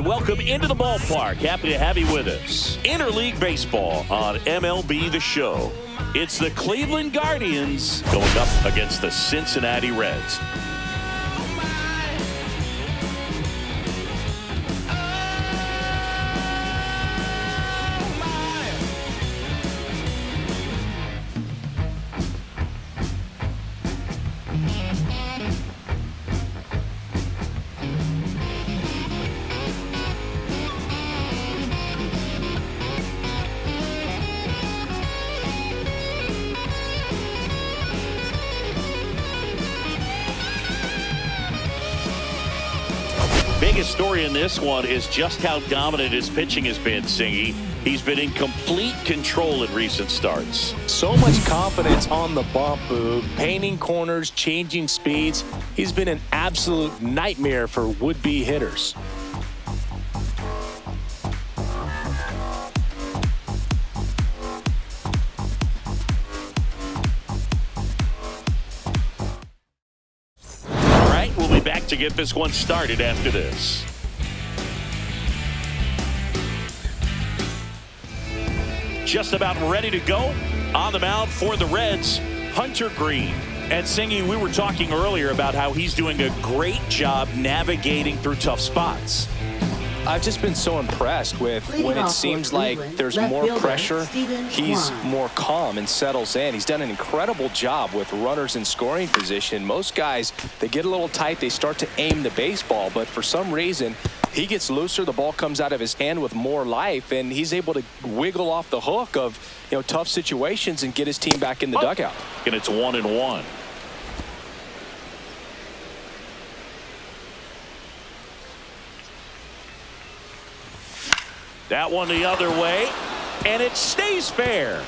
welcome into the ballpark. Happy to have you with us. Interleague Baseball on MLB The Show. It's the Cleveland Guardians going up against the Cincinnati Reds. Biggest story in this one is just how dominant his pitching has been, Singy. He's been in complete control in recent starts. So much confidence on the bump, Boog. Painting corners, changing speeds. He's been an absolute nightmare for would-be hitters. Back to get this one started after this. Just about ready to go on the mound for the Reds, Hunter Greene. And Singy, we were talking earlier about how he's doing a great job navigating through tough spots. I've just been so impressed with when it seems like there's more pressure, he's more calm and settles in. He's done an incredible job with runners in scoring position. Most guys, they get a little tight, they start to aim the baseball, but for some reason, he gets looser, the ball comes out of his hand with more life, and he's able to wiggle off the hook of, tough situations and get his team back in the dugout. And it's 1-1. That one the other way, and it stays fair.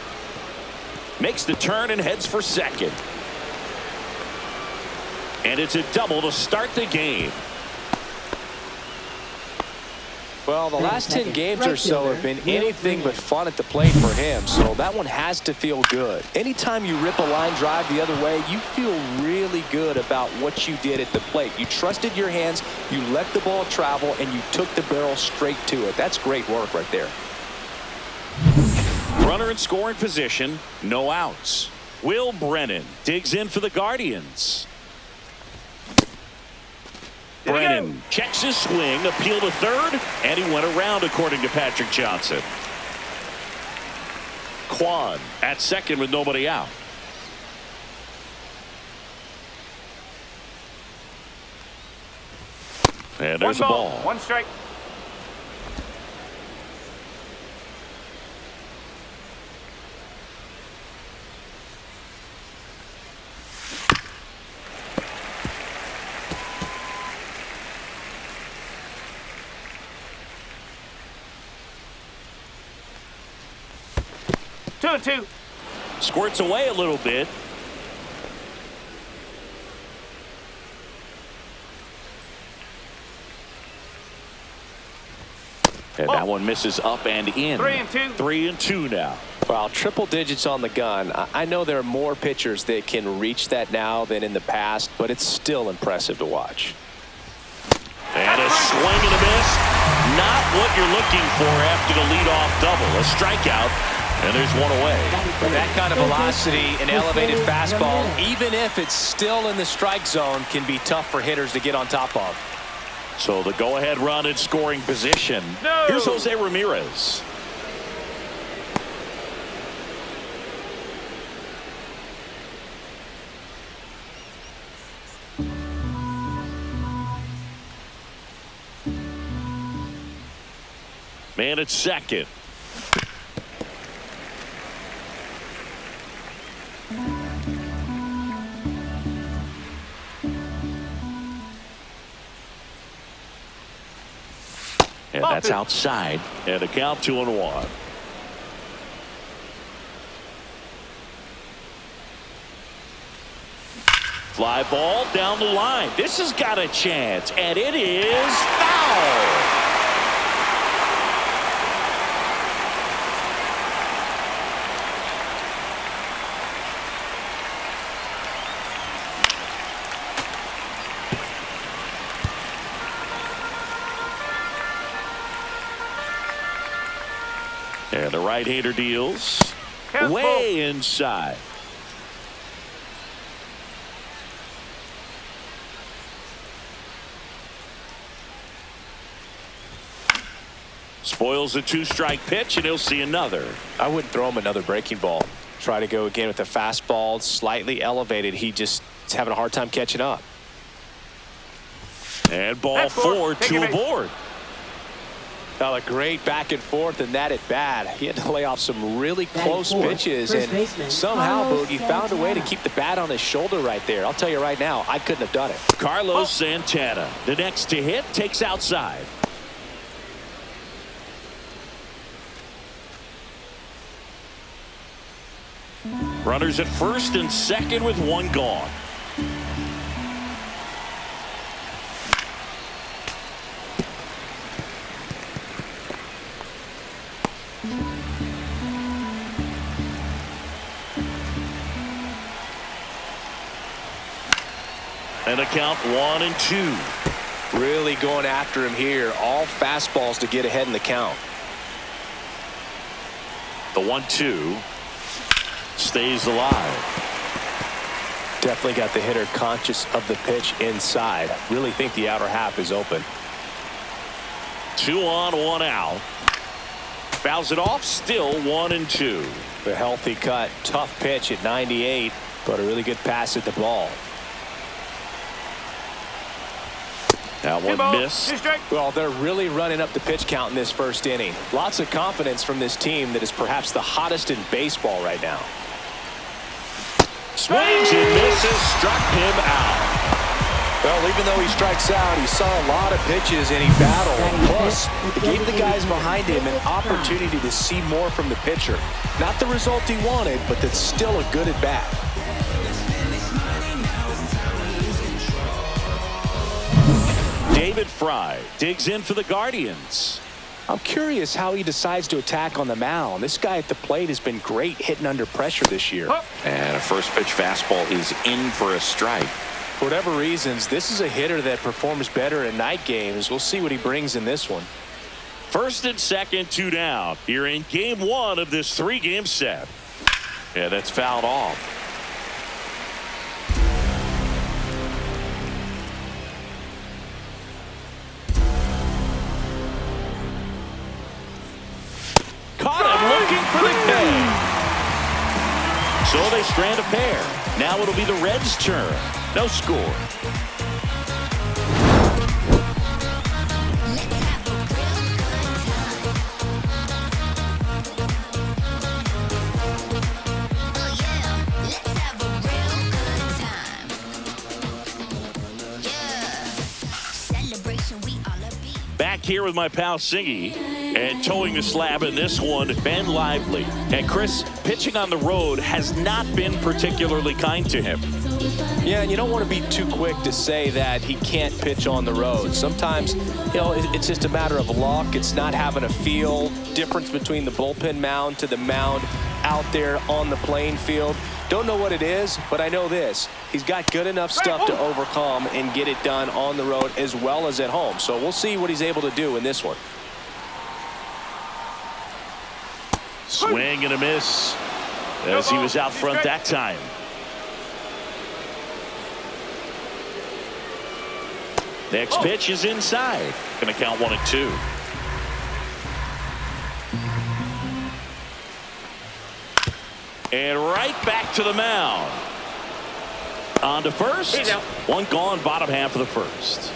Makes the turn and heads for second. And it's a double to start the game. Well, the last 10 games or so have been anything but fun at the plate for him, so that one has to feel good. Anytime you rip a line drive the other way, you feel really good about what you did at the plate. You trusted your hands, you let the ball travel, and you took the barrel straight to it. That's great work right there. Runner in scoring position, no outs. Will Brennan digs in for the Guardians. Brennan checks his swing, appeal to third, and he went around according to Patrick Johnson. Kwan at second with nobody out. And there's a ball. One strike. Two and two. Squirts away a little bit. And that one misses up and in. 3-2. 3-2 now. Wow, triple digits on the gun. I know there are more pitchers that can reach that now than in the past, but it's still impressive to watch. And a swing and a miss. Not what you're looking for after the leadoff double. A strikeout. And there's one away. That kind of velocity, an elevated fastball, even if it's still in the strike zone, can be tough for hitters to get on top of. So the go-ahead run in scoring position. No. Here's Jose Ramirez. Man at second. And that's outside. And a count 2-1. Fly ball down the line. This has got a chance. And it is foul. And the right-hander deals way inside. Spoils the two-strike pitch, and he'll see another. I wouldn't throw him another breaking ball. Try to go again with the fastball, slightly elevated. He just is having a hard time catching up. And ball 4, 2 aboard. Now a great back and forth, and that at bat. He had to lay off some really close pitches, and somehow Boogie found a way to keep the bat on his shoulder right there. I'll tell you right now, I couldn't have done it. Carlos Santana, the next to hit, takes outside. Runners at first and second with one gone. And a count 1-2. Really going after him here. All fastballs to get ahead in the count. The 1-2 stays alive. Definitely got the hitter conscious of the pitch inside. Really think the outer half is open. 2 on, 1 out. Fouls it off, still 1-2. The healthy cut, tough pitch at 98, but a really good pass at the ball. That one missed. Well, they're really running up the pitch count in this first inning. Lots of confidence from this team that is perhaps the hottest in baseball right now. Swings and misses, struck him out. Well, even though he strikes out, he saw a lot of pitches and he battled. Plus, it gave the guys behind him an opportunity to see more from the pitcher. Not the result he wanted, but that's still a good at bat. David Fry digs in for the Guardians. I'm curious how he decides to attack on the mound. This guy at the plate has been great hitting under pressure this year. And a first pitch fastball is in for a strike. For whatever reasons, this is a hitter that performs better in night games. We'll see what he brings in this one. First and second, 2 down. You're in game 1 of this 3-game set. Yeah, that's fouled off. Caught him looking for the K. So they strand a pair. Now it'll be the Reds' turn. No score. Back here with my pal Singy, and towing the slab in this one, Ben Lively. And Chris, pitching on the road has not been particularly kind to him. Yeah, and you don't want to be too quick to say that he can't pitch on the road. Sometimes, it's just a matter of luck. It's not having a feel. Difference between the bullpen mound to the mound out there on the playing field. Don't know what it is, but I know this. He's got good enough stuff to overcome and get it done on the road as well as at home. So we'll see what he's able to do in this one. Swing and a miss as he was out front that time. Next pitch is inside. Going to count 1-2. And right back to the mound. On to first. One gone, bottom half of the first.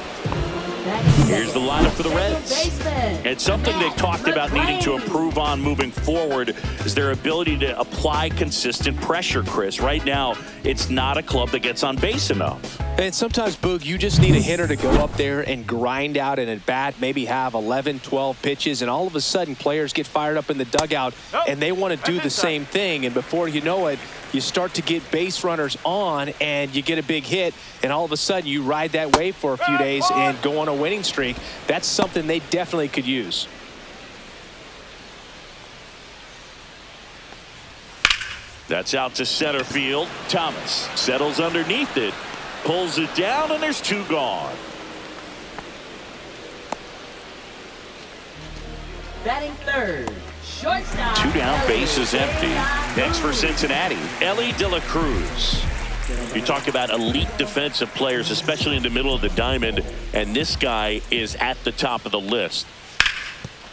Here's the lineup for the Reds. And something they talked about needing to improve on moving forward is their ability to apply consistent pressure, Chris. Right now, it's not a club that gets on base enough. And sometimes, Boog, you just need a hitter to go up there and grind out an at-bat, maybe have 11, 12 pitches, and all of a sudden players get fired up in the dugout, and they want to do the same thing. And before you know it, you start to get base runners on, and you get a big hit, and all of a sudden you ride that wave for a few days and go on a winning streak. That's something they definitely could use. That's out to center field. Thomas settles underneath it, pulls it down, and there's 2 gone. Batting third, Two down, bases empty. Next for Cincinnati, Elly De La Cruz. You talk about elite defensive players, especially in the middle of the diamond, and this guy is at the top of the list.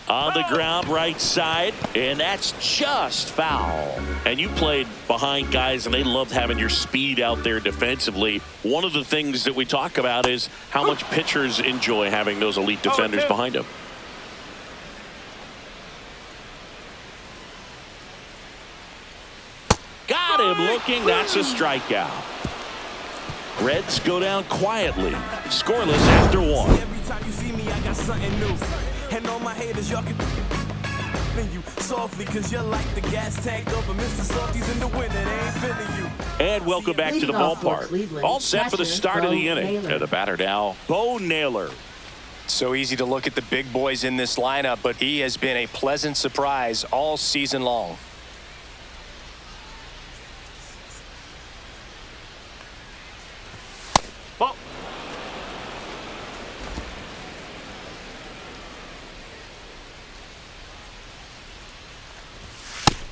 On the ground, right side, and that's just foul. And you played behind guys, and they loved having your speed out there defensively. One of the things that we talk about is how much pitchers enjoy having those elite defenders behind them. Got him looking. That's a strikeout. Reds go down quietly, scoreless after one. Every time you see me, I got something new. And all my haters, y'all can you softly, cause you're like the gas tank over Mr. Softies in the winter. They ain't feeling you. And welcome back to the ballpark. All set for the start of the inning. And the batter now, Bo Naylor. So easy to look at the big boys in this lineup, but he has been a pleasant surprise all season long.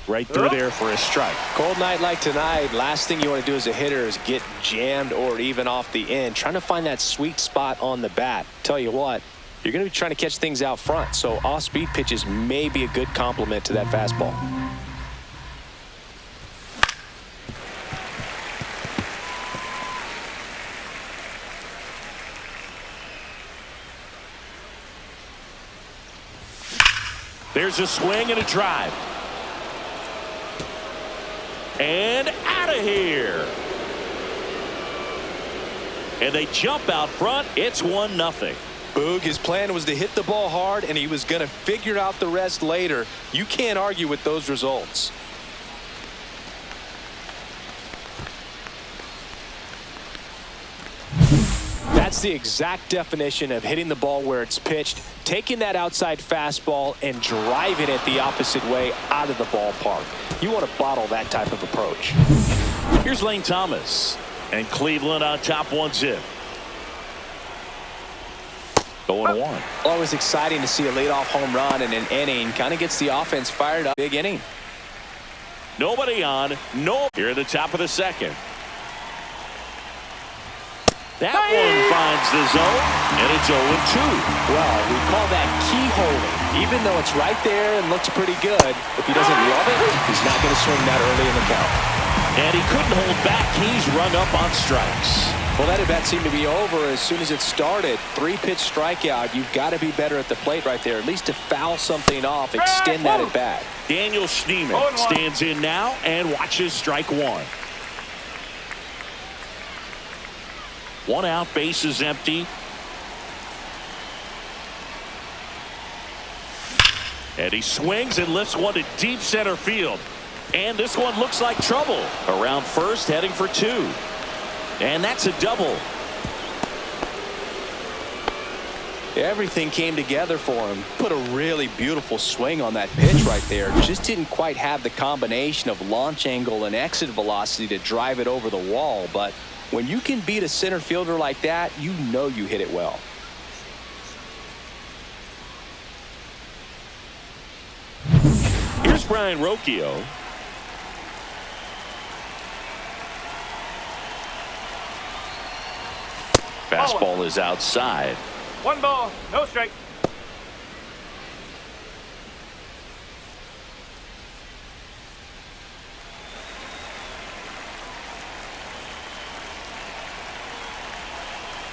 Right through there for a strike. Cold night like tonight, last thing you want to do as a hitter is get jammed or even off the end. Trying to find that sweet spot on the bat. Tell you what, you're going to be trying to catch things out front, so off-speed pitches may be a good complement to that fastball. There's a swing and a drive. And out of here. And they jump out front. It's 1-0. Boog, his plan was to hit the ball hard, and he was going to figure out the rest later. You can't argue with those results. That's the exact definition of hitting the ball where it's pitched, taking that outside fastball and driving it the opposite way out of the ballpark. You want to bottle that type of approach. Here's Lane Thomas, and Cleveland on top 1-0. 0-1. Always exciting to see a leadoff home run in an inning. Kind of gets the offense fired up. Big inning. Nobody on. No. Here at the top of the second. That one finds the zone, and it's 0-2. Well, we call that keyholing. Even though it's right there and looks pretty good, if he doesn't love it, he's not going to swing that early in the count. And he couldn't hold back. He's rung up on strikes. Well, that at bat seemed to be over as soon as it started. 3-pitch strikeout. You've got to be better at the plate right there, at least to foul something off, extend that at bat. Daniel Schneemann stands in now and watches strike one. 1 out, bases empty. And he swings and lifts one to deep center field. And this one looks like trouble. Around first, heading for 2. And that's a double. Everything came together for him. Put a really beautiful swing on that pitch right there. Just didn't quite have the combination of launch angle and exit velocity to drive it over the wall. But when you can beat a center fielder like that, you know you hit it well. Here's Brian Rocchio. Fastball is outside. 1 ball, no strike.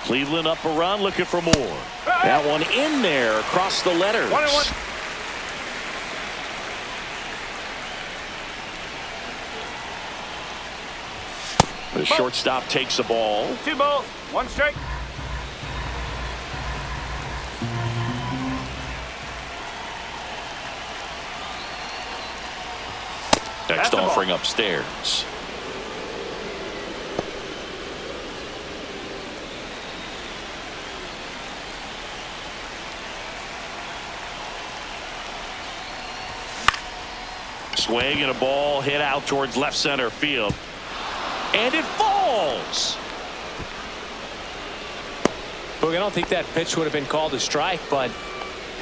Cleveland up a run, looking for more. That one in there across the letters. 1-1. The shortstop takes the ball. 2 balls, 1 strike. Next offering upstairs. Swing and a ball hit out towards left center field. And it falls. Look, I don't think that pitch would have been called a strike, but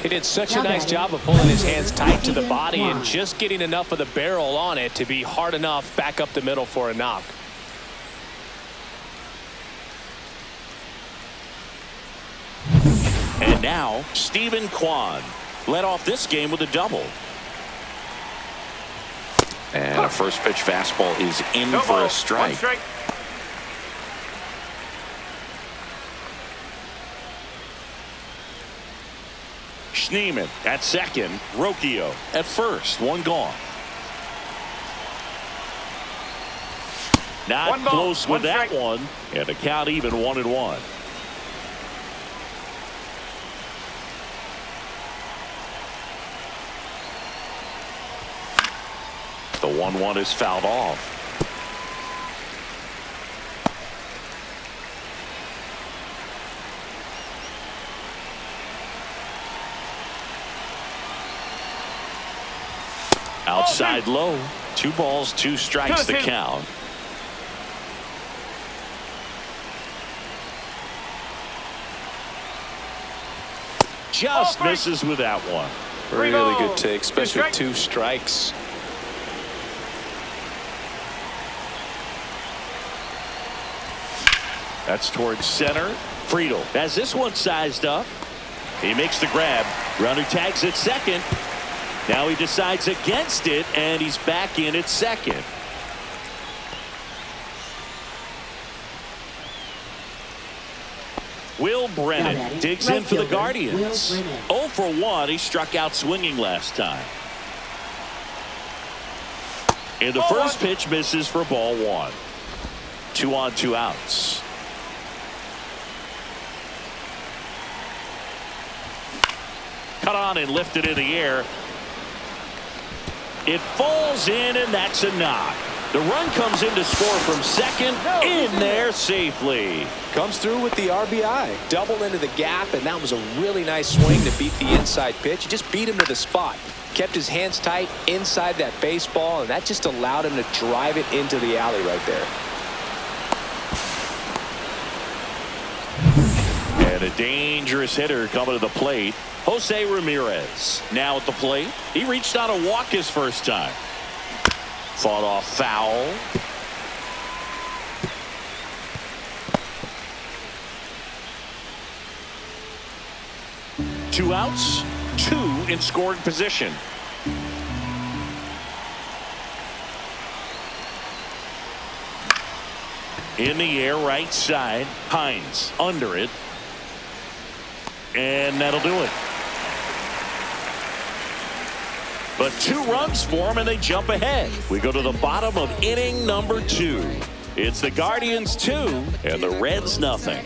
He did such a nice job of pulling his hands tight to the body and just getting enough of the barrel on it to be hard enough back up the middle for a knock. And now, Stephen Kwan led off this game with a double. And a first pitch fastball is in No for ball, a strike. 1 strike. Schneemann at second. Rocchio at first. 1 gone. Not 1 ball, close with 1 that strike. one. And the count even 1-1. The 1-1 is fouled off. Outside low. 2 balls, 2 strikes the 2-2. count. Just Ball 3. misses with that one. Three Really good balls, take, 2 especially with strikes. 2 strikes. That's towards center. Friedel has this one sized up. He makes the grab. Runner tags at second. Now he decides against it, and he's back in at second. Will Brennan digs in for the Guardians. 0 for 1. He struck out swinging last time. And the first pitch misses for ball 1. 2 on, 2 outs. Cut on and lifted in the air. It falls in, and that's a knock. The run comes in to score from second. In there safely. Comes through with the RBI. Double into the gap, and that was a really nice swing to beat the inside pitch. He just beat him to the spot. Kept his hands tight inside that baseball, and that just allowed him to drive it into the alley right there. And a dangerous hitter coming to the plate. Jose Ramirez now at the plate. He reached out a walk his first time. Fought off foul. Two outs, 2 in scoring position. In the air, right side. Hines under it. And that'll do it. But 2 runs for them, and they jump ahead. We go to the bottom of inning number 2. It's the Guardians 2 and the Reds nothing.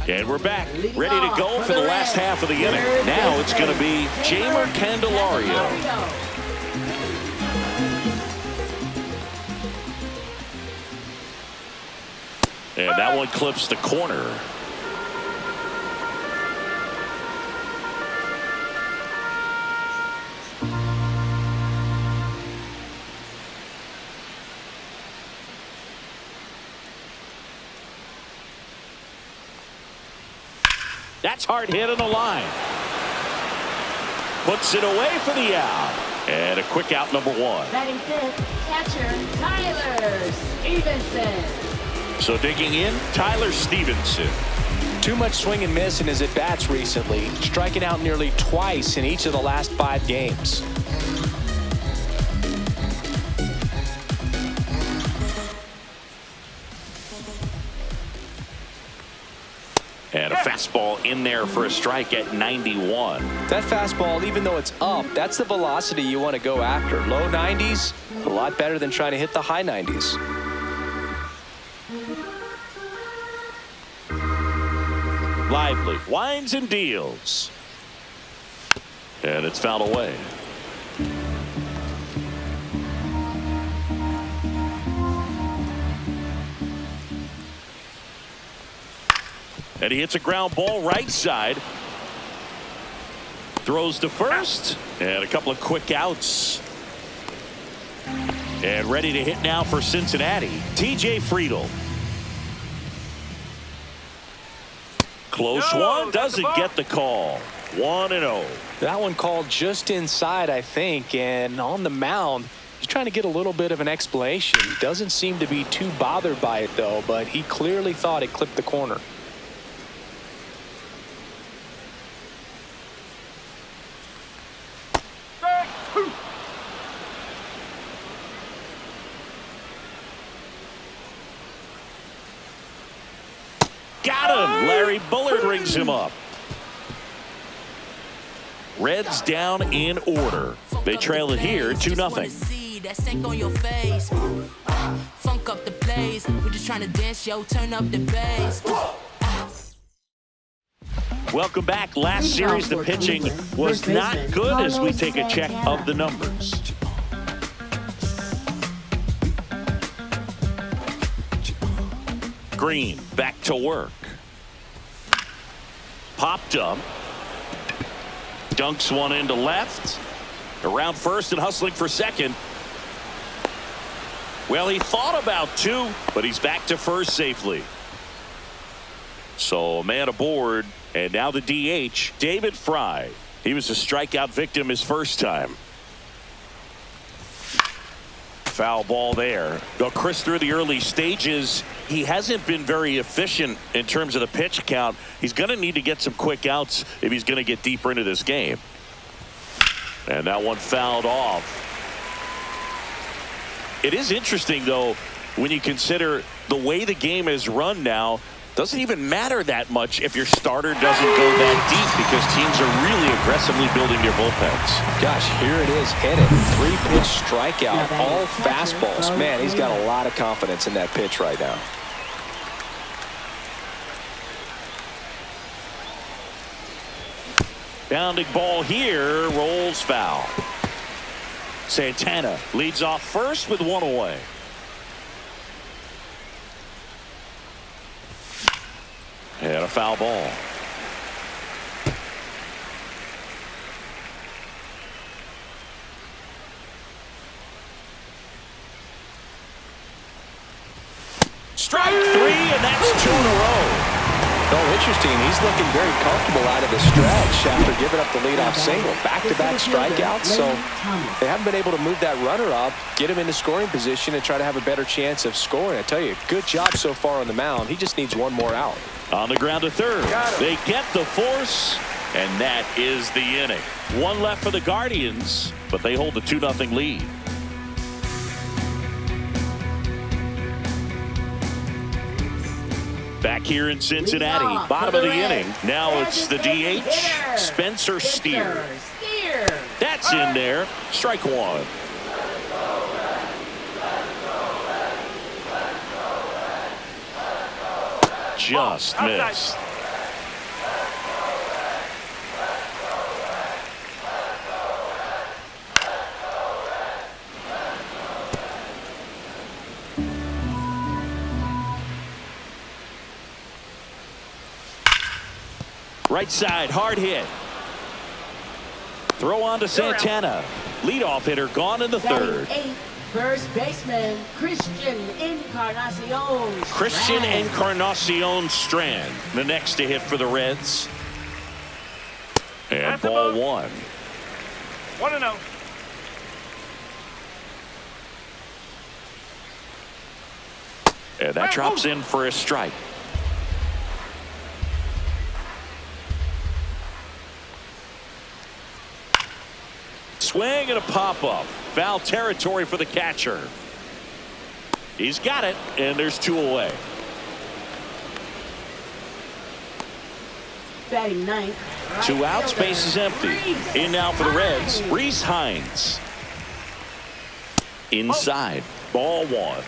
And we're back, ready to go for the last half of the inning. Now it's going to be Jeimer Candelario. And that one clips the corner. That's hard hit on the line. Puts it away for the out. And a quick out, number 1. Batting fifth, catcher Tyler Stevenson. So digging in, Tyler Stevenson. Too much swing and miss in his at-bats recently, striking out nearly twice in each of the last 5 games. And a fastball in there for a strike at 91. That fastball, even though it's up, that's the velocity you want to go after. Low 90s, a lot better than trying to hit the high 90s. Lively winds and deals. And it's fouled away. And he hits a ground ball right side. Throws to first. And a couple of quick outs. And ready to hit now for Cincinnati, TJ Friedel. Close one. Doesn't get the call. 1-0. That one called just inside, I think, and on the mound, he's trying to get a little bit of an explanation. Doesn't seem to be too bothered by it, though, but he clearly thought it clipped the corner. Got him. Larry Bullard rings him up. Reds down in order. They trail it here 2-0. That stink on your face. Funk up the place. We're just trying to dance, yo. Turn up the bass. Welcome back. Last series, the pitching was not good as we take a check of the numbers. Green back to work. Popped up. Dunks one into left. Around first and hustling for second. Well, he thought about two, but he's back to first safely. So a man aboard, and now the DH, David Fry. He was a strikeout victim his first time. Foul ball there. Though Chris, through the early stages, he hasn't been very efficient in terms of the pitch count. He's going to need to get some quick outs if he's going to get deeper into this game. And that one fouled off. It is interesting, though, when you consider the way the game is run now. Doesn't even matter that much if your starter doesn't go that deep because teams are really aggressively building their bullpens. Gosh, here it is, hit it. 3-pitch strikeout, all fastballs. Man, he's got a lot of confidence in that pitch right now. Bounding ball here, rolls foul. Santana leads off first with one away. And a foul ball. Strike three, and that's 2 in a row. Oh, interesting. He's looking very comfortable out of the stretch after giving up the leadoff single. Back-to-back strikeouts, so they haven't been able to move that runner up, get him into scoring position, and try to have a better chance of scoring. I tell you, good job so far on the mound. He just needs one more out. On the ground to third. They get the force, and that is the inning. One left for the Guardians, but they hold the 2-0 lead. Back here in Cincinnati, bottom of the inning. Now it's the DH, Spencer Steer. That's in there. Strike one. Just missed. Right side, hard hit. Throw on to Santana. Leadoff hitter gone in the third. First baseman, Christian Encarnacion Strand, the next to hit for the Reds. And ball one. 1-0. And that drops in for a strike. Swing and a pop-up. Foul territory for the catcher. He's got it, and there's 2 away. Batting ninth. 2 outs, base is empty. In now for the Reds, Rhys Hines. Inside, ball one.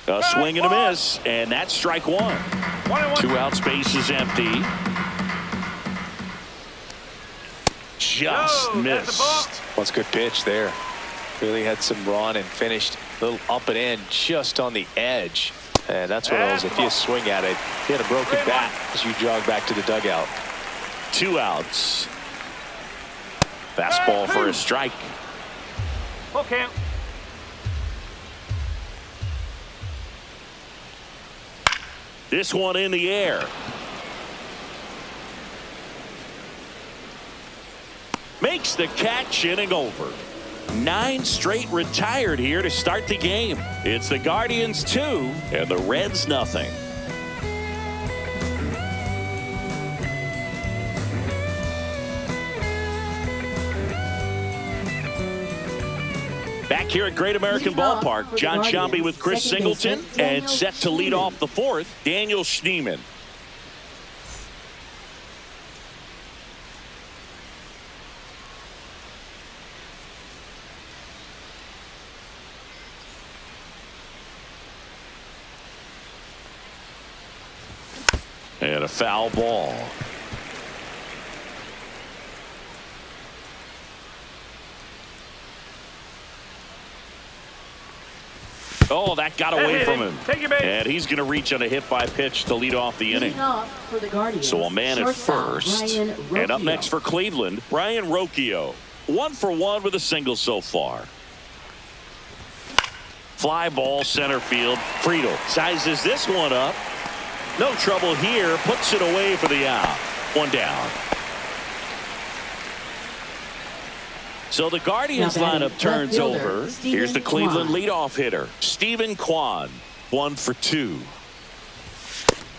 A swing and a miss, and that's strike one. 2 outs, base is empty. Just missed. Well, it's a good pitch there. Really had some run and finished a little up and in just on the edge. And that's what it was. If you swing at it, you had a broken bat as you jog back to the dugout. 2 outs. Fastball for a strike. Full count. This one in the air. Makes the catch, inning over. 9 straight retired here to start the game. It's the Guardians 2 and the Reds nothing. Back here at Great American Ballpark, John Sciambi with Chris Singleton, and set to lead off the 4th, Daniel Schneemann. And a foul ball. Oh, that got away from him. Take your base. And he's going to reach on a hit-by pitch to lead off the inning. So a man at first. And up next for Cleveland, Brian Rocchio. 1 for 1 with a single so far. Fly ball center field. Friedl sizes this one up. No trouble here. Puts it away for the out. 1 down. So the Guardians lineup turns over. Here's the Cleveland leadoff hitter, Stephen Kwan. 1 for 2.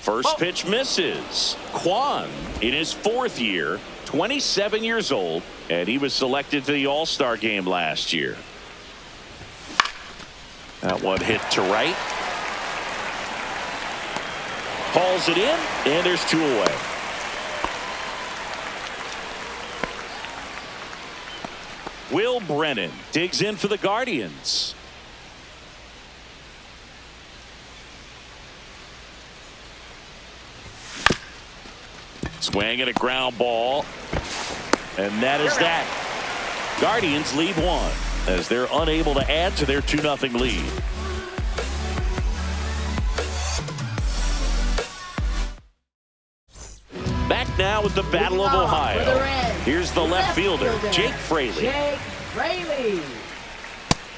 First pitch misses. Kwan in his 4th year, 27 years old, and he was selected to the All-Star game last year. That one hit to right. Hauls it in, and there's 2 away. Will Brennan digs in for the Guardians. Swing and a ground ball. And that is that. Guardians lead 1 as they're unable to add to their 2-0 lead. Back now with the Battle of Ohio. Here's the left fielder, Jake Fraley.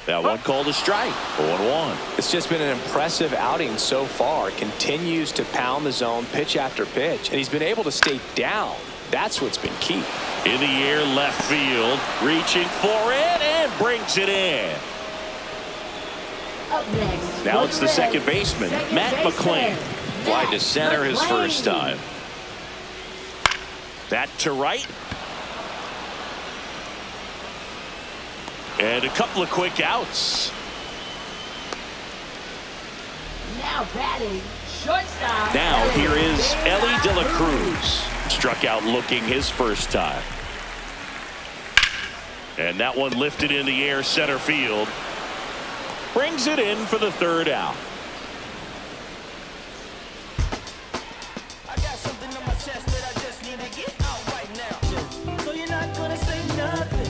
That one called a strike. 0-1. It's just been an impressive outing so far. Continues to pound the zone pitch after pitch, and he's been able to stay down. That's what's been key. In the air, left field, reaching for it and brings it in. Up next, now it's the second baseman, Matt McLain. Fly to center his first time. That to right. And a couple of quick outs. Now batting, shortstop. Now here is Elly De La Cruz. Struck out looking his first time. And that one lifted in the air center field. Brings it in for the 3rd out. I got something on my chest that I just need to get out right now. So you're not gonna say nothing.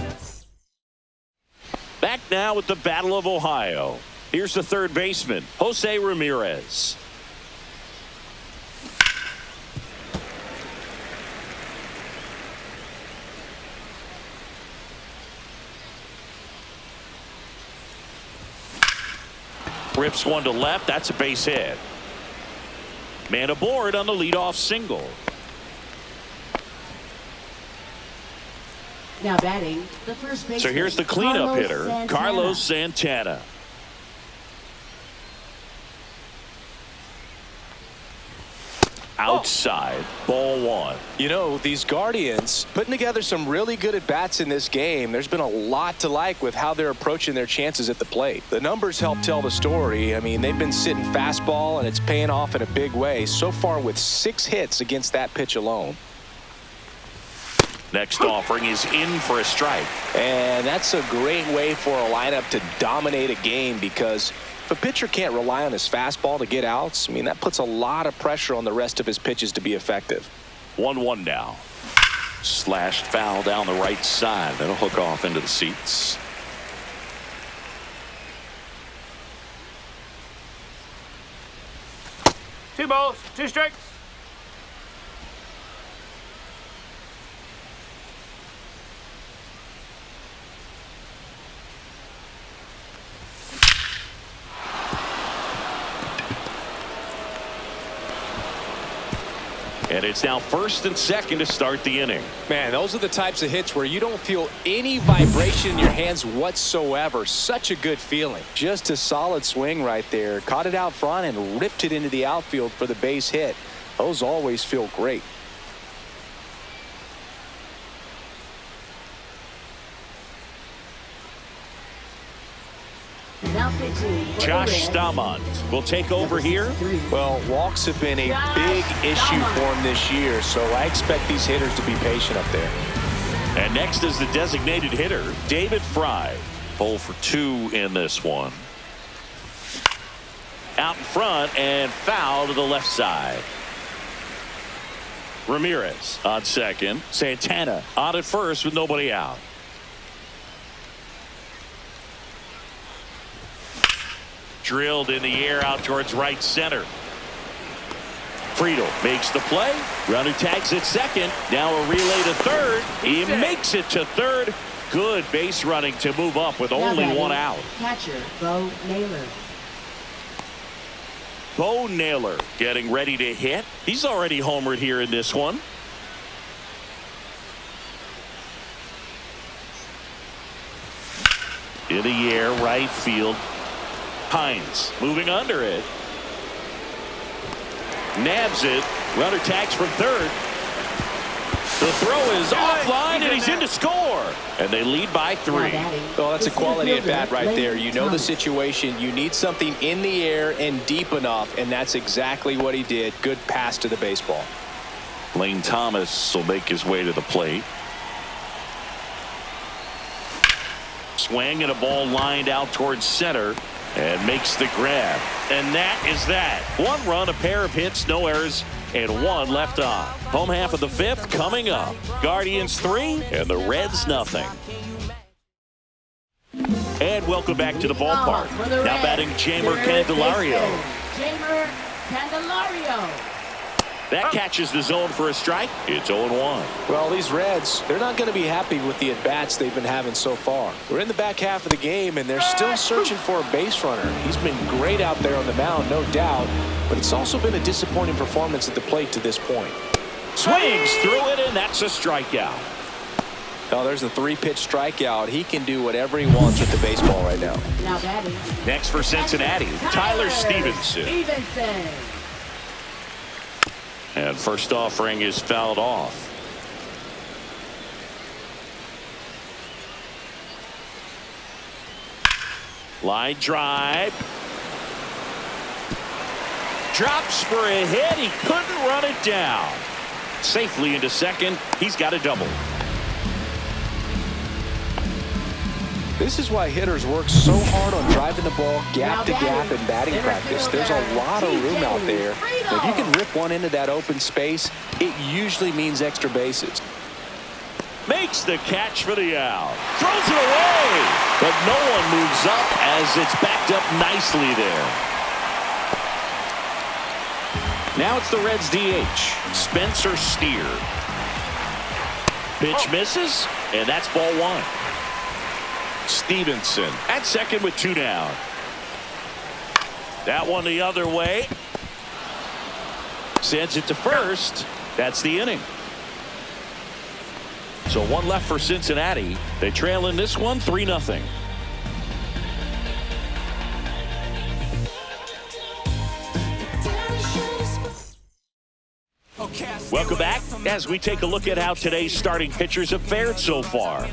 Back now with the Battle of Ohio. Here's the 3rd baseman, Jose Ramirez. Rips one to left. That's a base hit. Man aboard on the leadoff single. Now batting, the first baseman. So here's the cleanup hitter, Carlos Santana. Outside, ball 1. You know, these Guardians putting together some really good at-bats in this game. There's been a lot to like with how they're approaching their chances at the plate. The numbers help tell the story. I mean, they've been sitting fastball, and it's paying off in a big way. So far with 6 hits against that pitch alone. Next offering is in for a strike. And that's a great way for a lineup to dominate a game, because if a pitcher can't rely on his fastball to get outs, I mean, that puts a lot of pressure on the rest of his pitches to be effective. 1-1 now. Slashed foul down the right side. That'll hook off into the seats. Two balls, 2 strikes. And it's now 1st and 2nd to start the inning. Man, those are the types of hits where you don't feel any vibration in your hands whatsoever. Such a good feeling. Just a solid swing right there. Caught it out front and ripped it into the outfield for the base hit. Those always feel great. Now pitching for the Josh Reds. Staumont will take over here. Well, walks have been a big issue for him this year, so I expect these hitters to be patient up there. And next is the designated hitter, David Fry. 0 for 2 in this one. Out in front and foul to the left side. Ramirez on second. Santana on at first with nobody out. Drilled in the air out towards right center. Friedel makes the play. Runner tags at second. Now a relay to third. He makes it to third. Good base running to move up with Now only batting, one out. Catcher Bo Naylor. Bo Naylor getting ready to hit. He's already homered here in this one. In the air, right field. Hines moving under it. Nabs it. Runner tags from third. The throw is offline and he's in to score. And they lead by 3. Well, that's a quality at bat right there. You know the situation. You need something in the air and deep enough, and that's exactly what he did. Good pass to the baseball. Lane Thomas will make his way to the plate. Swing and a ball lined out towards center. And makes the grab. And that is that. 1 run, a pair of hits, no errors, and 1 left on. Home half of the 5th coming up. Guardians 3 and the Reds nothing. And welcome back to the ballpark. Now batting Jeimer Candelario. Jeimer Candelario. That catches the zone for a strike. It's 0-1. Well, these Reds, they're not going to be happy with the at-bats they've been having so far. We're in the back half of the game, and they're still searching for a base runner. He's been great out there on the mound, no doubt, but it's also been a disappointing performance at the plate to this point. Swings through it, and that's a strikeout. Oh, there's a 3-pitch strikeout. He can do whatever he wants with the baseball right now. Now batting. Next for Cincinnati, Tyler Stevenson. Stevenson. And first offering is fouled off. Line drive. Drops for a hit. He couldn't run it down. Safely into second. He's got a double. This is why hitters work so hard on driving the ball gap to gap in batting practice. There's a lot of room out there. If you can rip one into that open space, it usually means extra bases. Makes the catch for the out. Throws it away. But no one moves up as it's backed up nicely there. Now it's the Reds DH, Spencer Steer. Pitch misses, and that's ball 1. Stevenson at second with 2 down. That one the other way. Sends it to first. That's the inning. So 1 left for Cincinnati. They trail in this one 3-0. Welcome back as we take a look at how today's starting pitchers have fared so far.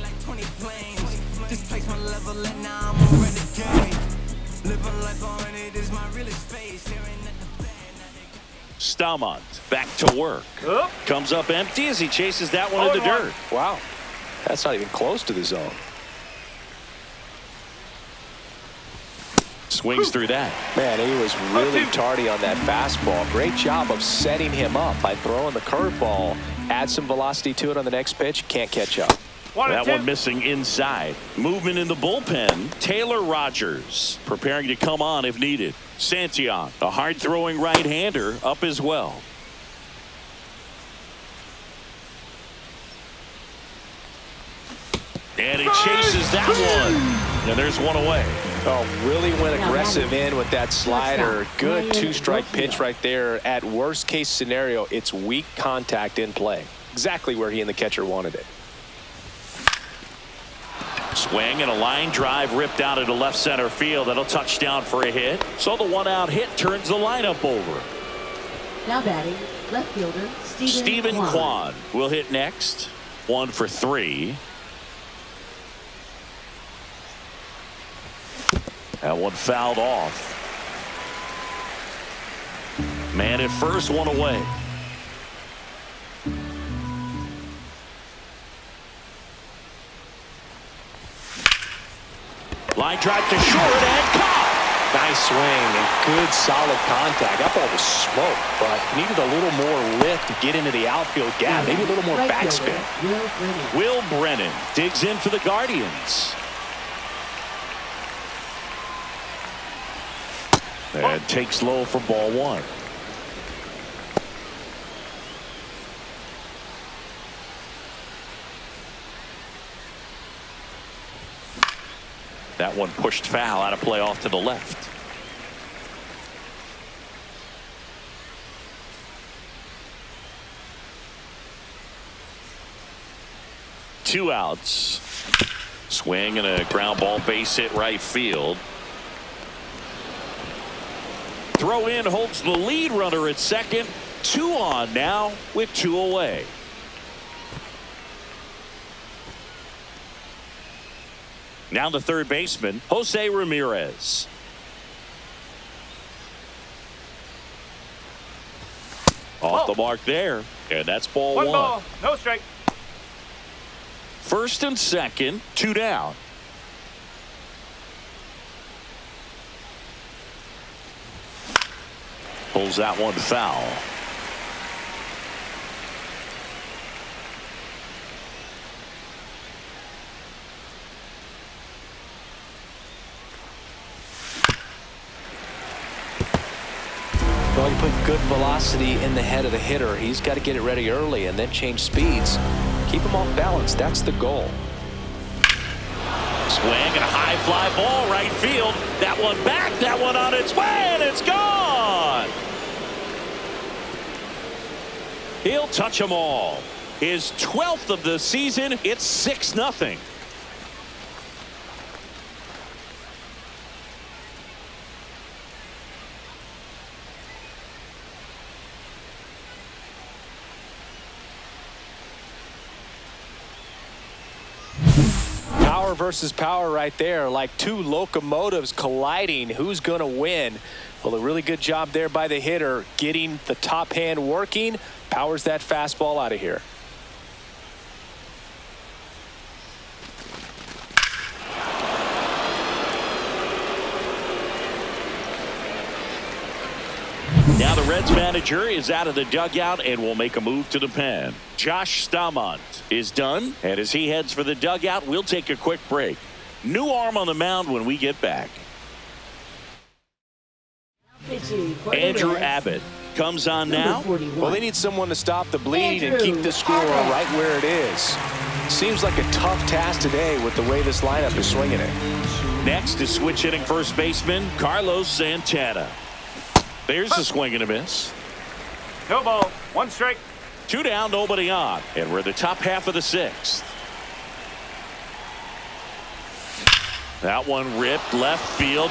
Staumont back to work. Comes up empty as he chases that one in the dirt. Wow, that's not even close to the zone. Swings through that. Man, he was really tardy on that fastball. Great job of setting him up by throwing the curveball. Add some velocity to it on the next pitch. Can't catch up. That one missing inside. Movement in the bullpen. Taylor Rogers preparing to come on if needed. Santillan, a hard-throwing right-hander, up as well. And he chases that one. And there's one away. Oh, really went Now, aggressive Maddie. in with that slider. Shortstop, Good Ryan two-strike Rocchio. pitch right there. At worst case scenario, it's weak contact in play. Exactly where he and the catcher wanted it. Swing and a line drive ripped out into left center field. That'll touch down for a hit. So the one-out hit turns the lineup over. Now batting, left fielder Stephen Kwan will hit next. 1 for 3. That one fouled off. Man at first, one away. Line drive to short and caught. Nice swing and good solid contact. That ball was smoke, but needed a little more lift to get into the outfield gap. Maybe a little more backspin. Will Brennan digs in for the Guardians. And takes low for ball 1. That one pushed foul out of play off to the left. Two outs. Swing and a ground ball base hit right field. Throw in holds the lead runner at second. 2 on now with 2 away. Now the third baseman, Jose Ramirez. Off the mark there, and that's ball 1. One ball, no strike. First and second, 2 down. Pulls that one foul. Well, you put good velocity in the head of the hitter. He's got to get it ready early and then change speeds. Keep him off balance. That's the goal. Swing and a high fly ball right field. That one back, that one on its way, and it's gone. He'll touch them all. His 12th of the season. It's 6-0. Power versus power right there, like two locomotives colliding. Who's going to win? Well, a really good job there by the hitter, getting the top hand working. Powers that fastball out of here. Now the Reds manager is out of the dugout and will make a move to the pen. Josh Staumont is done, and as he heads for the dugout, we'll take a quick break. New arm on the mound when we get back. Andrew Abbott comes on now. Well, they need someone to stop the bleeding and keep the score right where it is. Seems like a tough task today with the way this lineup is swinging it. Next is switch hitting first baseman Carlos Santana. There's a swing and a miss. No ball, 1 strike. 2 down, nobody on, and we're the top half of the 6th. That one ripped left field,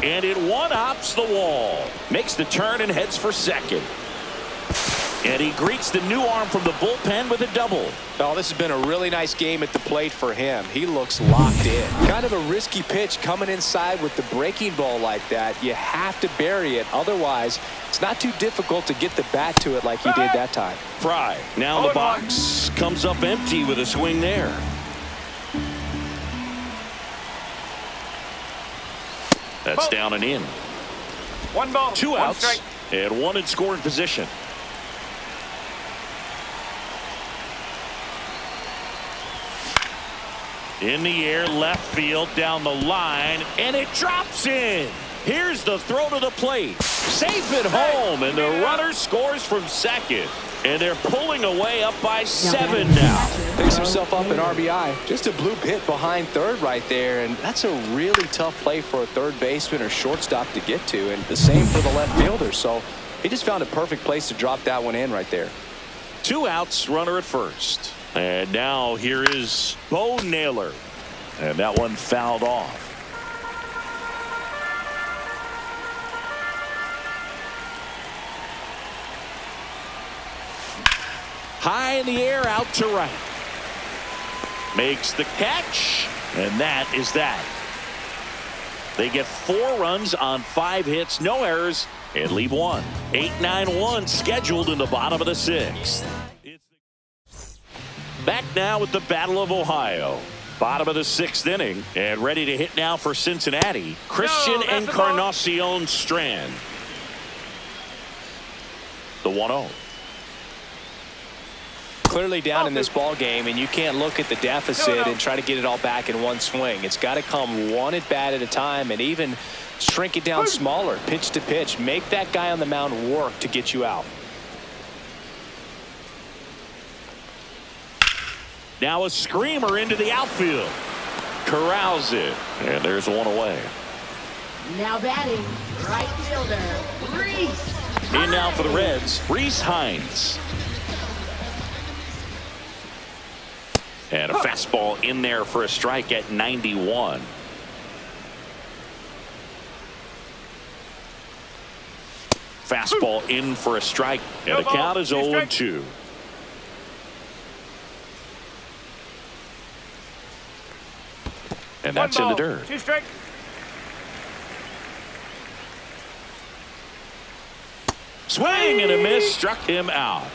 and it one-hops the wall. Makes the turn and heads for second. And he greets the new arm from the bullpen with a double. Oh, this has been a really nice game at the plate for him. He looks locked in. Kind of a risky pitch coming inside with the breaking ball like that. You have to bury it. Otherwise, it's not too difficult to get the bat to it like he did that time. Fry now in the box. Comes up empty with a swing there. That's down and in. 1 ball, 2 1 outs, strike. and 1 in scoring position. In the air, left field, down the line, and it drops in. Here's the throw to the plate. Safe at home, and the runner scores from second. And they're pulling away up by 7 now. Picks himself up an RBI. Just a bloop hit behind third right there, and that's a really tough play for a third baseman or shortstop to get to, and the same for the left fielder. So he just found a perfect place to drop that one in right there. 2 outs, runner at first. And now here is Bo Naylor. And that one fouled off. High in the air, out to right. Makes the catch, and that is that. They get 4 runs on 5 hits, no errors, and leave 1. 8-9-1 scheduled in the bottom of the 6th. Back now with the Battle of Ohio. Bottom of the 6th inning, and ready to hit now for Cincinnati, Christian Encarnacion Strand. The 1-0. Clearly down in this ball game, and you can't look at the deficit and try to get it all back in one swing. It's got to come one at bat at a time, and even shrink it down smaller, pitch to pitch. Make that guy on the mound work to get you out. Now a screamer into the outfield. Corrals it, and there's one away. Now batting, right fielder, Reese. In now for the Reds, Reese Hines. And a fastball in there for a strike at 91. Fastball in for a strike, and the count is 0-2. And that's in the dirt. 2 strike. Swing and a miss, struck him out.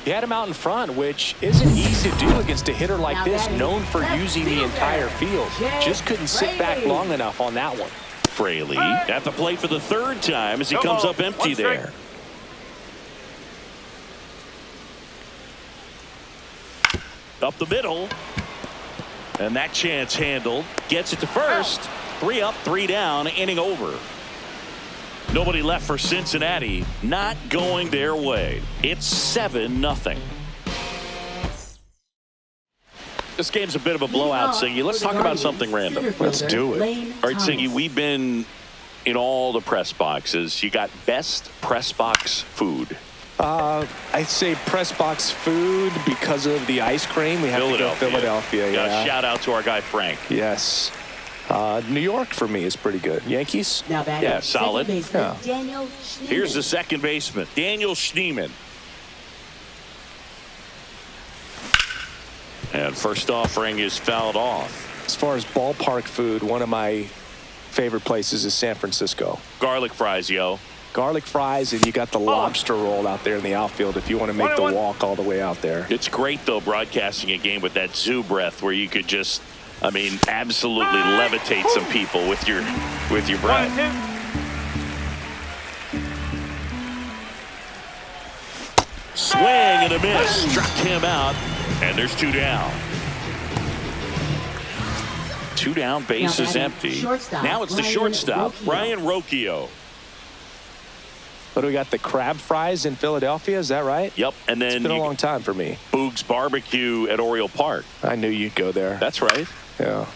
He had him out in front, which isn't easy to do against a hitter like this, known for using the entire field. Just couldn't sit back long enough on that one. Fraley at the plate for the 3rd time as he comes up empty there. Up the middle. And that chance handled. Gets it to first. 3 up, 3 down, inning over. Nobody left for Cincinnati. Not going their way. It's 7-0. This game's a bit of a blowout, Singy. Let's talk about something random. Let's do it. All right, Singy, we've been in all the press boxes. You got best press box food. I'd say press box food because of the ice cream. We have to go Philadelphia. Yeah. Shout out to our guy Frank. Yes. New York for me is pretty good. Yankees? Now batting, yeah, solid. Yeah. Daniel Schneemann. Here's the second baseman, Daniel Schneemann. And first offering is fouled off. As far as ballpark food, one of my favorite places is San Francisco. Garlic fries, yo. Garlic fries, and you got the lobster roll out there in the outfield if you want to make the walk all the way out there. It's great, though, broadcasting a game with that zoo breath where you could just, I mean, absolutely levitate some people with your breath. 1-2. Swing and a miss. Struck him out. And there's 2 down. 2 down, base is empty. Now it's the shortstop, Ryan Rocchio. What do we got? The crab fries in Philadelphia, is that right? Yep, and then it's been a long time for me. Boog's Barbecue at Oriole Park. I knew you'd go there. That's right. Yeah.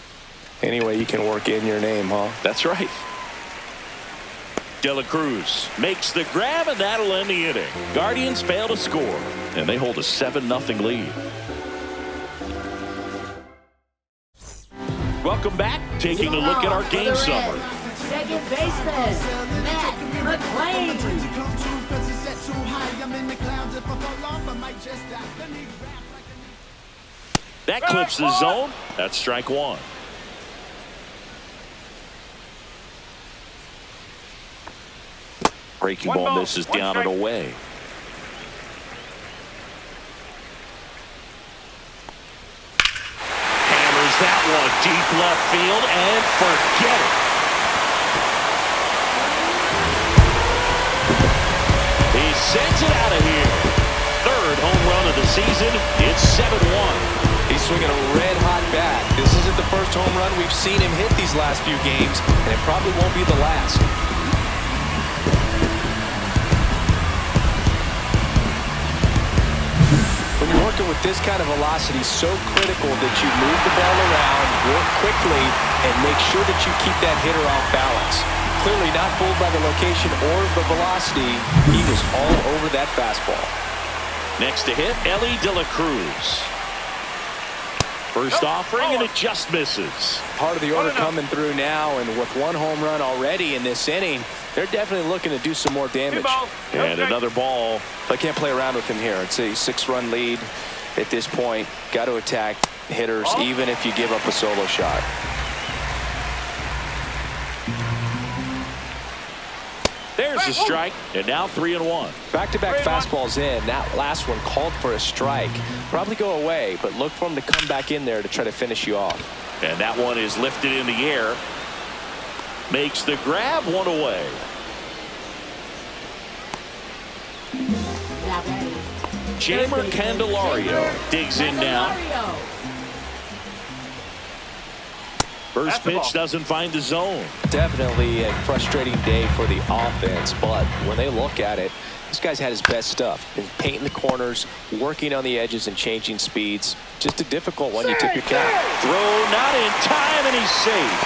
Anyway, you can work in your name, huh? That's right. De La Cruz makes the grab, and that'll end the inning. Guardians fail to score, and they hold a 7-0 lead. Welcome back. Taking a look at our game summary. Second baseman, Matt McLain. That clips the zone. That's strike 1. Breaking ball misses down and away. Hammers that one deep left field and forget it. He sends it out of here. 3rd home run of the season. It's 7-1. He's swinging a red-hot bat. This isn't the first home run we've seen him hit these last few games, and it probably won't be the last. When you're working with this kind of velocity, so critical that you move the ball around, work quickly, and make sure that you keep that hitter off balance. Clearly not fooled by the location or the velocity. He was all over that fastball. Next to hit, Elly De La Cruz. First offering, and it just misses. Part of the order coming through now, and with one home run already in this inning, they're definitely looking to do some more damage. And another ball. They can't play around with him here. It's a 6-run lead at this point. Got to attack hitters, even if you give up a solo shot. There's a strike, and now 3-1. Back-to-back fastballs in. That last one called for a strike. Probably go away, but look for him to come back in there to try to finish you off. And that one is lifted in the air. Makes the grab, one away. Now batting. Jeimer Candelario digs in now. First pitch doesn't find the zone. Definitely a frustrating day for the offense, but when they look at it, this guy's had his best stuff. Been painting the corners, working on the edges, and changing speeds. Just a difficult one. You tip your cap. Throw not in time, and he's safe.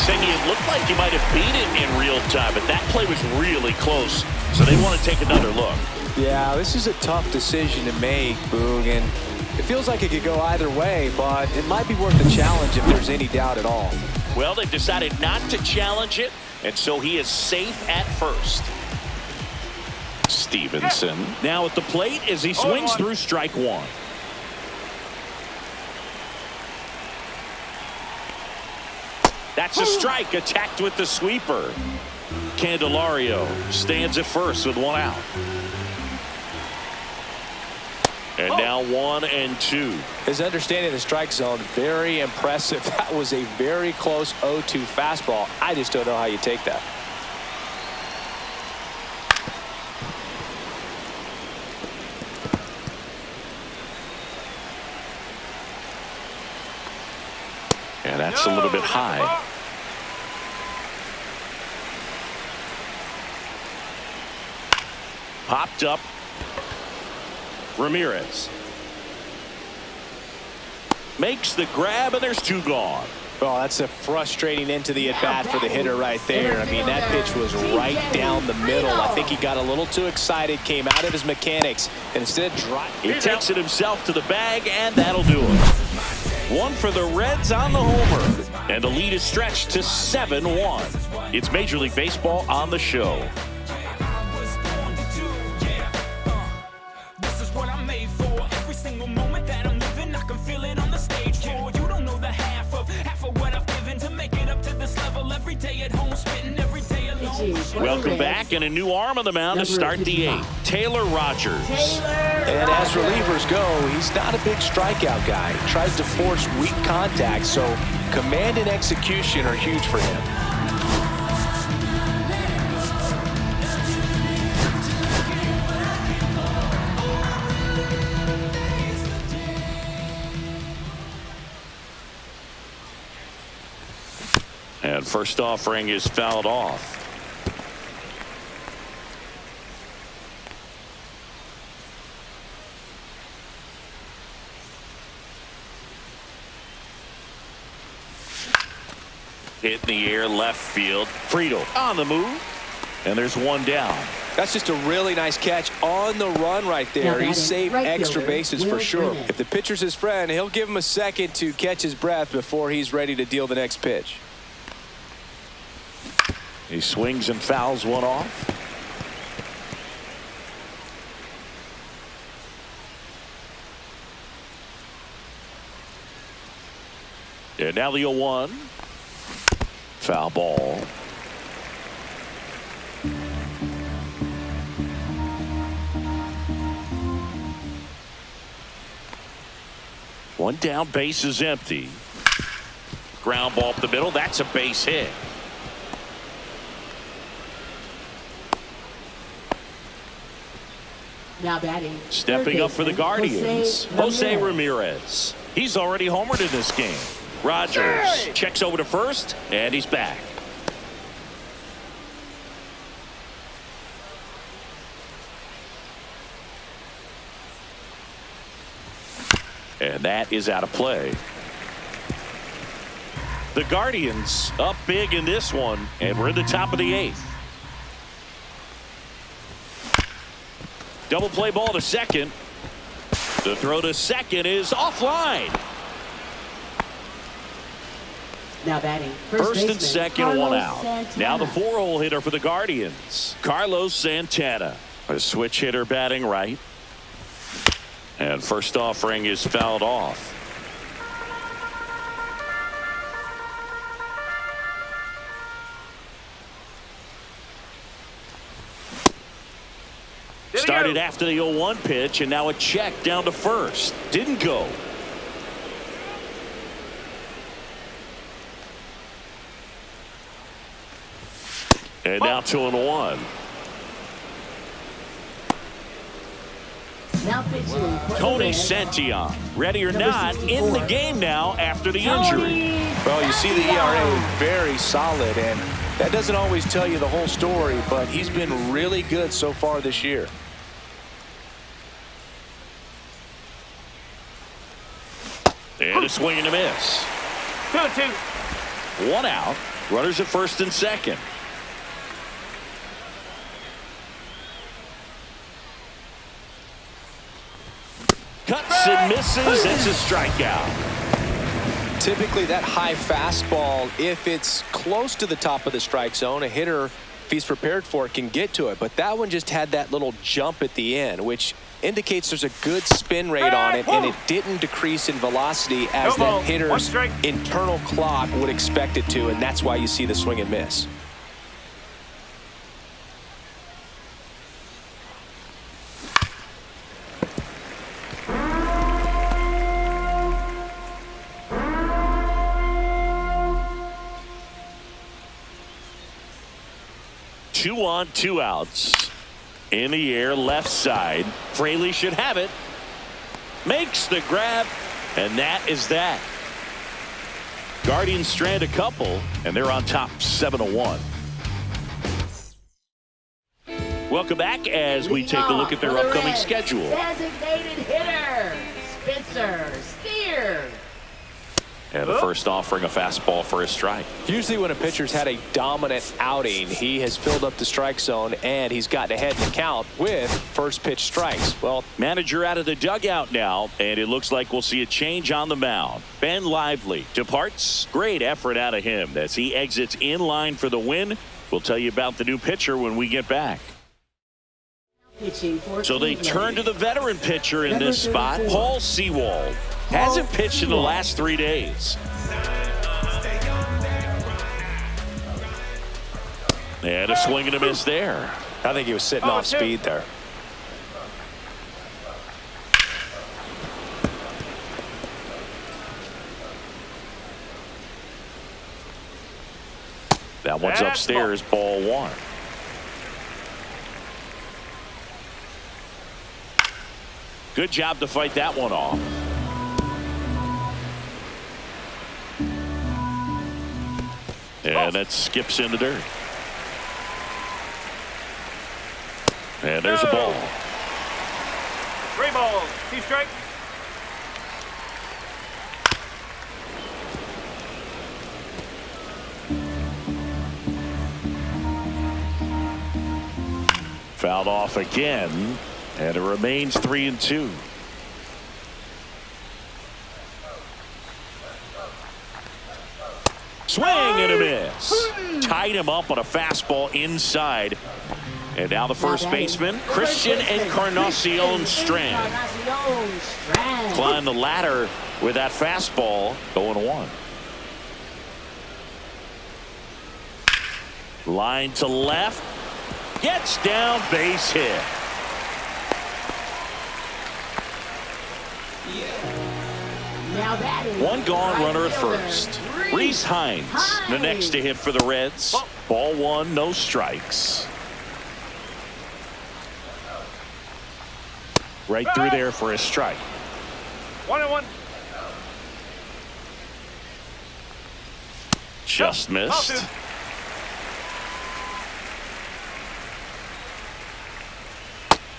Saying it looked like he might have beat it in real time, but that play was really close, so they want to take another look. Yeah, this is a tough decision to make, Boog, and it feels like it could go either way, but it might be worth the challenge if there's any doubt at all. Well, they've decided not to challenge it, and so he is safe at first. Stevenson now at the plate as he swings through strike one. That's a strike, attacked with the sweeper. Candelario stands at first with one out. And now 1-2. His understanding of the strike zone, very impressive. That was a very close 0-2 fastball. I just don't know how you take that. And that's a little bit high. Popped up. Ramirez makes the grab, and there's two gone. Oh, that's a frustrating end to the at-bat for the hitter right there. I mean, that pitch was right down the middle. I think he got a little too excited, came out of his mechanics, and instead he takes it himself to the bag, and that'll do it. One for the Reds on the homer, and the lead is stretched to 7-1. It's Major League Baseball on the show. Welcome back, and a new arm on the mound to start the eighth. Taylor Rogers. And as relievers go, he's not a big strikeout guy. He tries to force weak contact, so command and execution are huge for him. And first offering is fouled off. Hit in the air, left field. Friedl on the move, and there's one down. That's just a really nice catch on the run right there. He saved extra bases for sure. If the pitcher's his friend, he'll give him a second to catch his breath before he's ready to deal the next pitch. He swings and fouls one off. And now the 0-1. Foul ball. One down, base is empty. Ground ball up the middle. That's a base hit. Now batting. Stepping up for the Guardians, Jose Ramirez. Ramirez. He's already homered in this game. Rogers checks over to first, and he's back. And that is out of play. The Guardians up big in this one, and we're in the top of the 8th. Double play ball to second. The throw to second is offline. Now batting. First and baseman, second, Carlos one out. Santana. Now the 4-hole hitter for the Guardians, Carlos Santana. A switch hitter batting right. And first offering is fouled off. Started after the 0-1 pitch, and now a check down to first. Didn't go. And now 2-1. Now pitching for the Tony Reds, Santillan, ready or Number not, in the 64. game now after the Tony injury. Well, you see the ERA Santillan. very solid, and that doesn't always tell you the whole story, but he's been really good so far this year. And a swing and a miss. 2-2. 1 out. Runners at first and second. Cuts and misses. It's a strikeout. Typically that high fastball, if it's close to the top of the strike zone, a hitter, if he's prepared for it, can get to it. But that one just had that little jump at the end, which indicates there's a good spin rate on it, and it didn't decrease in velocity as No ball. that One hitter's strike. internal clock would expect it to, and that's why you see the swing and miss. Two on, 2 outs. In the air, left side. Fraley should have it. Makes the grab, and that is that. Guardians strand a couple, and they're on top 7-1. Welcome back as we take a look at their For the upcoming Reds, schedule. Designated hitter, Spencer Steer. And the first offering a fastball for a strike. Usually when a pitcher's had a dominant outing, he has filled up the strike zone and he's gotten ahead in the count with first pitch strikes. Well, Manager out of the dugout now, and it looks like we'll see a change on the mound. Ben Lively departs. Great effort out of him as he exits in line for the win. We'll tell you about the new pitcher when we get back. Pitching for So they Cleveland. turn to the veteran pitcher in Number this spot, 34. Paul Sewald. Hasn't pitched in the last 3 days. And a swing and a miss there. I think he was sitting off speed there. That one's upstairs, ball 1. Good job to fight that one off. And that skips in the dirt. And there's a ball. 3 balls. 2 strikes. Fouled off again, and it remains 3-2. Swing and a miss. Tied him up on a fastball inside. And now the first baseman, Christian Encarnacion Strand. Encarnacion Strand. Climb the ladder with that fastball, 0-1. Line to left. Gets down, base hit. Now batting. One gone, right runner at fielder, first. Reese Hines, the next to hit for the Reds. Ball 1, no strikes. Right through there for a strike. 1-1. Just missed.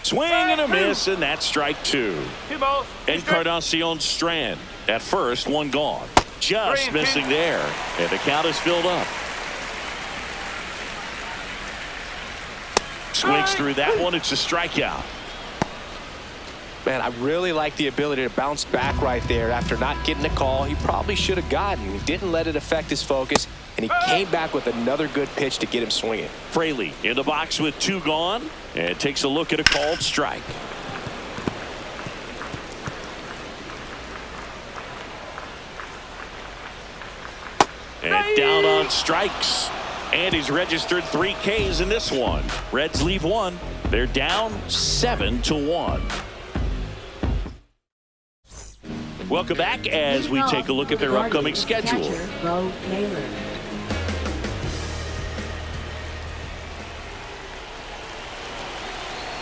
Swing and a miss, and that's strike 2. 2 balls. 2 Encarnacion Strand at first, 1 gone. Just 3-2. missing there, and the count is filled up. Swings through that one. It's a strikeout. Man, I really like the ability to bounce back right there after not getting a call he probably should have gotten. He didn't let it affect his focus, and he came back with another good pitch to get him swinging. Fraley in the box with 2 gone, and takes a look at a called strike. And down on strikes. And he's registered 3 Ks in this one. Reds leave 1. They're down 7-1. Welcome back as we take a look at their upcoming schedule. Bo Naylor.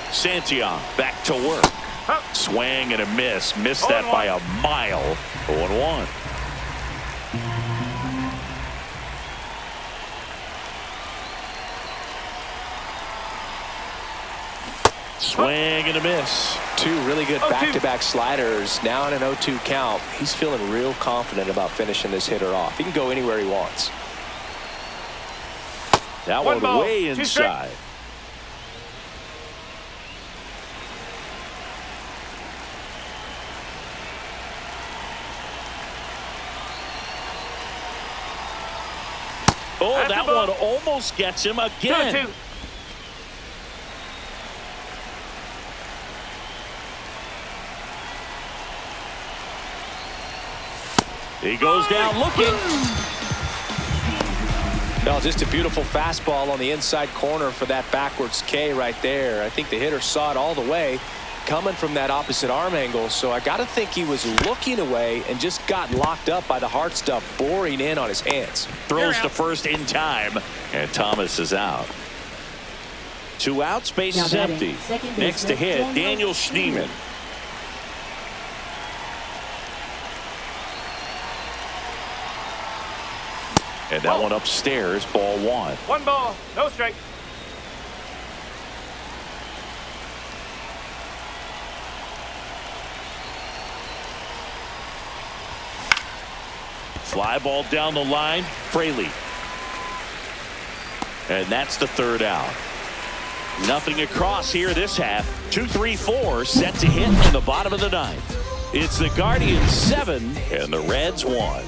Santillan back to work. Swing and a miss. Missed that by a mile. 0-1. Swing and a miss. 2 really good back-to-back sliders. Now in an 0-2 count. He's feeling real confident about finishing this hitter off. He can go anywhere he wants. That one way inside. Oh, that one almost gets him again. 2-2. He goes down looking. Well, just a beautiful fastball on the inside corner for that backwards K right there. I think the hitter saw it all the way coming from that opposite arm angle. So I got to think he was looking away and just got locked up by the hard stuff boring in on his hands. Throws to first in time, and Thomas is out. 2 outs, base is empty. Next to hit, Daniel Schneemann. And that one upstairs, ball 1. 1 ball, no strike. Fly ball down the line, Fraley. And that's the 3rd out. Nothing across here this half. 2-3-4 set to hit in the bottom of the 9th. It's the Guardians 7 and the Reds 1.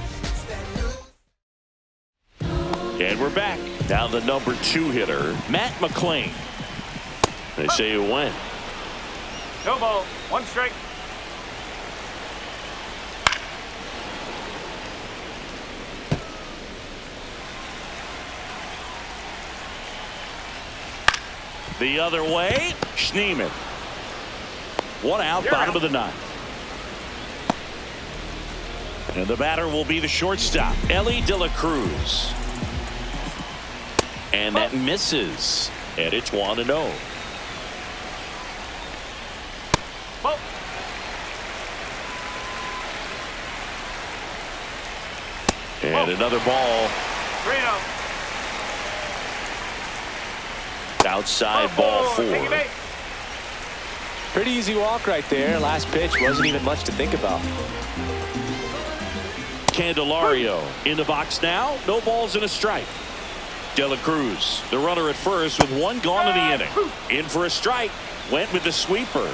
And we're back. Now the number 2 hitter, Matt McLain. They say you win. No ball, 1 strike. The other way, Schneemann. 1 out, bottom of the 9th. And the batter will be the shortstop, Elly De La Cruz. And that misses. And it's 1-0. Oh. And another ball. 3-0. Outside ball 4. Pretty easy walk right there. Last pitch wasn't even much to think about. Candelario in the box now. No balls and a strike. De La Cruz, the runner at first with 1 gone in the inning. In for a strike. Went with the sweeper.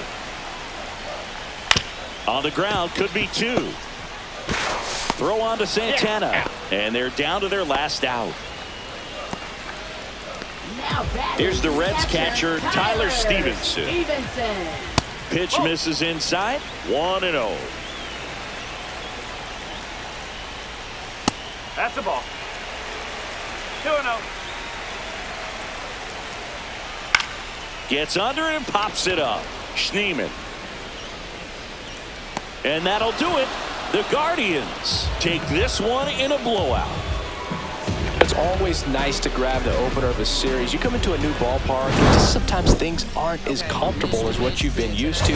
On the ground, could be 2. Throw on to Santana. And they're down to their last out. Here's the Reds catcher, Tyler Stevenson. Pitch misses inside. 1-0. That's a ball. 2-0. Gets under it and pops it up. Schneemann. And that'll do it. The Guardians take this one in a blowout. It's always nice to grab the opener of a series. You come into a new ballpark, and just sometimes things aren't as comfortable as what you've been used to.